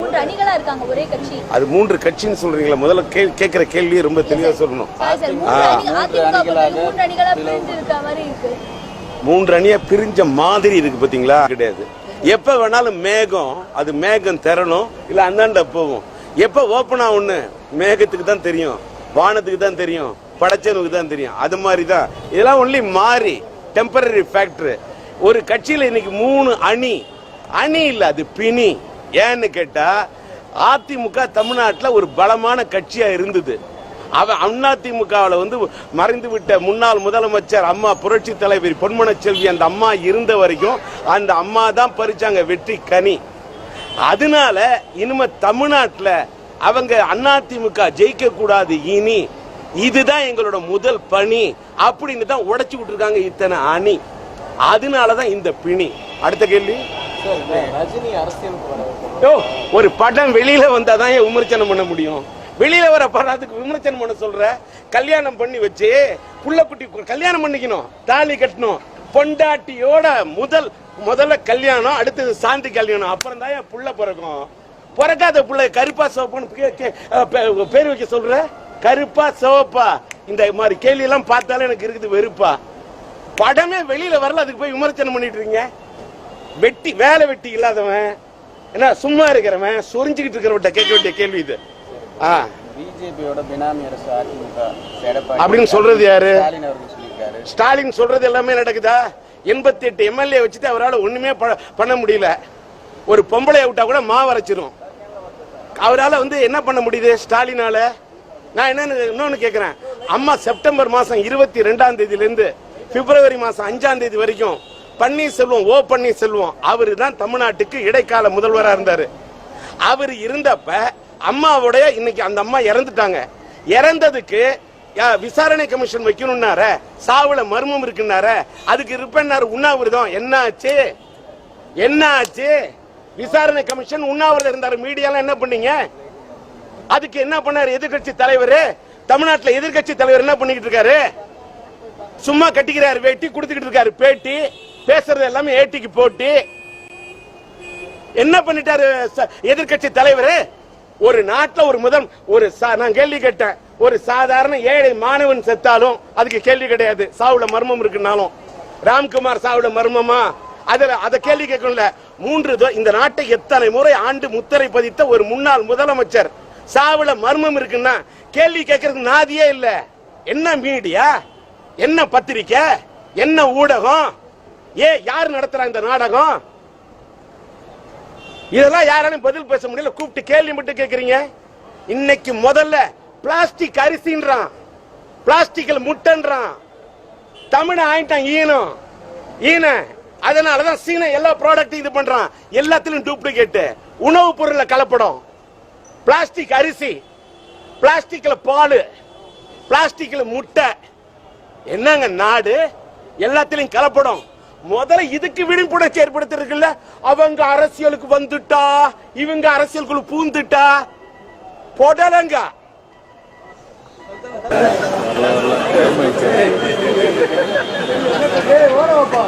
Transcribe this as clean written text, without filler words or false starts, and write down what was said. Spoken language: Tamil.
3 அணிகளா இருக்காங்க ஒரே கட்சி. அது 3 கட்சின்னு சொல்றீங்களா? முதல்ல கேக்குற கேள்வி ரொம்ப தெளிவா சொல்லணும். 3 அணியா பிரிஞ்ச மாதிரி இருக்கு பாத்தீங்களா? கிடையாது. எப்ப வேணாலும் மேகம், அது மேகம் தரணும் இல்ல அந்தாண்ட போகும். எப்ப ஓப்பனா ஒண்ணு மேகத்துக்கு தான் தெரியும், வானத்துக்கு தான் தெரியும், படைச்சனுக்கு தான் தெரியும். அது மாதிரி தான் இதெல்லாம் ஒன்லி மாறி டெம்பரரி ஃபேக்டர். ஒரு கட்சியில இன்னைக்கு 3 அணி இல்ல, அது பிணி. ஏன்னு கேட்டா அதிமுக தமிழ்நாட்டில் ஒரு பலமான கட்சியா இருந்தது. அதிமுகவில் வந்து மறைந்து விட்ட முன்னாள் முதலமைச்சர் அம்மா புரட்சி தலைவர் பொன்மனச்செல்வி அந்த அம்மா இருந்த வரைக்கும் அந்த அம்மா தான் பறிச்சாங்க வெற்றி கனி. அதனால இனிமே தமிழ்நாட்டில் அவங்க அதிமுக ஜெயிக்க கூடாது, இனி இதுதான் எங்களோட முதல் பணி அப்படின்னு தான் உடைச்சு விட்டுருக்காங்க இத்தனை அணி. அதனாலதான் இந்த பிணி. அடுத்த கேள்வி. ஒரு படம் வெளியில வந்தாதான் விமர்சனம் பண்ண முடியும். வெளியில வர படத்துக்கு விமர்சனம் பண்ண சொல்ற? கல்யாணம் பண்ணி வச்சு புள்ளக்குட்டி கல்யாணம் பண்ணிக்கணும், தாலி கட்டணும், பொண்டாட்டியோட முதல்ல கல்யாணம், அடுத்தது சாந்தி கல்யாணம், அப்புறம் தான் புள்ள பிறக்கும். பிறக்காத புள்ள கருப்பா சிவப்புன்னு பேர் வைக்க சொல்ற? கருப்பா சிவப்பா? இந்த மாதிரி கேள்வி எல்லாம் பார்த்தாலும் எனக்கு இருக்குது வெறுப்பா. படமே வெளியில வரல, அதுக்கு போய் விமர்சனம் பண்ணிட்டு இருக்கீங்க. வேலை வெட்டி இல்லாதவன் என்ன சும்மா இருக்கிறவன் சொரிஞ்சுக்கிட்டு இருக்கிறவட்ட கேட்க வேண்டிய கேள்வி இது. பிஜேபியோட பினாமி அரசு அதிமுக அப்படின்னு சொல்றது யாரு? ஸ்டாலின் சொல்றது எல்லாமே நடக்குதா? 88 எம்எல்ஏ வச்சுட்டு அவரால் ஒண்ணுமே பண்ண முடியல. ஒரு பொம்பளைய விட்டா கூட மாவரைச்சிரும். அவரால் வந்து என்ன பண்ண முடியுது ஸ்டாலினால? நான் இன்னொன்னு கேட்கிறேன். அம்மா செப்டம்பர் மாசம் 22ஆம் தேதியிலிருந்து பிப்ரவரி மாசம் 5ஆம் தேதி வரைக்கும் பன்னீர்செல்வம் அவரு தான் தமிழ்நாட்டுக்கு இடைக்கால முதல்வரா இருந்தாரு. அவர் இருந்தப்ப அம்மாவுடைய இன்னைக்கு அந்த அம்மா இறந்துட்டாங்க. இறந்ததுக்கு விசாரணை கமிஷன் வைக்கணும்னார, சாவுல மர்மம் இருக்குன்னார, அதுக்கு இருப்பேன்னாரு உண்ணாவிரதம். என்ன ஆச்சு? விசாரணை கமிஷன் உண்ணாவிரதம் இருந்தாரு. மீடியால என்ன பண்ணீங்க? அதுக்கு என்ன பண்ணாரு எதிர்கட்சி தலைவர்? தமிழ்நாட்டில் எதிர்கட்சி தலைவர் என்ன பண்ணிக்கிட்டு இருக்காரு? சும்மா கட்டிக்கிறாரு வேட்டி, கொடுத்துக்கிட்டு இருக்காரு பேட்டி, பேசுறது எல்லாமே ஏட்டிக்கு போட்டி. என்ன பண்ணிட்டாரு எதிர்கட்சி தலைவர்? ஒரு நாட்டில் நான் கேள்வி கேட்டேன், ஒரு சாதாரண ஏழை மாணவன் செத்தாலும் அதுக்கு கேள்வி கிடையாது, சாவுல மர்மம் இருக்குனாலும். ராம்குமார் சாவுல மர்மமா? அத கேள்வி கேட்கல. இந்த நாட்டை எத்தனை முறை ஆண்டு முத்திரை பதித்த ஒரு முன்னாள் முதலமைச்சர் சாவுல மர்மம் இருக்குன்னா கேள்வி கேட்கறதுக்கு நாதியே இல்ல. என்ன மீடியா, என்ன பத்திரிக்கை, என்ன ஊடகம், யார் நடத்துறா இந்த நாடகம்? இதெல்லாம் யாராலும் பதில் பேச முடியல. கூப்பிட்டு கேள்வி மட்டும் கேட்கறீங்க. இன்னைக்கு முதல்ல பிளாஸ்டிக் அரிசின்றான், பிளாஸ்டிக்ல முட்டைன்றான். தமிழ் ஆயிட்டான் ஈன. அதனாலதான் சீன எல்லா ப்ராடக்ட் இது பண்றான். எல்லாத்திலும் டூப்ளிகேட், உணவு பொருள்ல கலப்படம். பிளாஸ்டிக் அரிசி, பிளாஸ்டிக்ல பால், பிளாஸ்டிக்ல முட்டை. என்னங்க நாடு? எல்லாத்திலும் கலப்படம். முதல்ல இதுக்கு விழிப்புணர்ச்சி ஏற்படுத்திருக்குல்ல. அவங்க அரசியலுக்கு வந்துட்டா, இவங்க அரசியலுக்குள்ள பூந்துட்டா போடலங்க. ஓரமா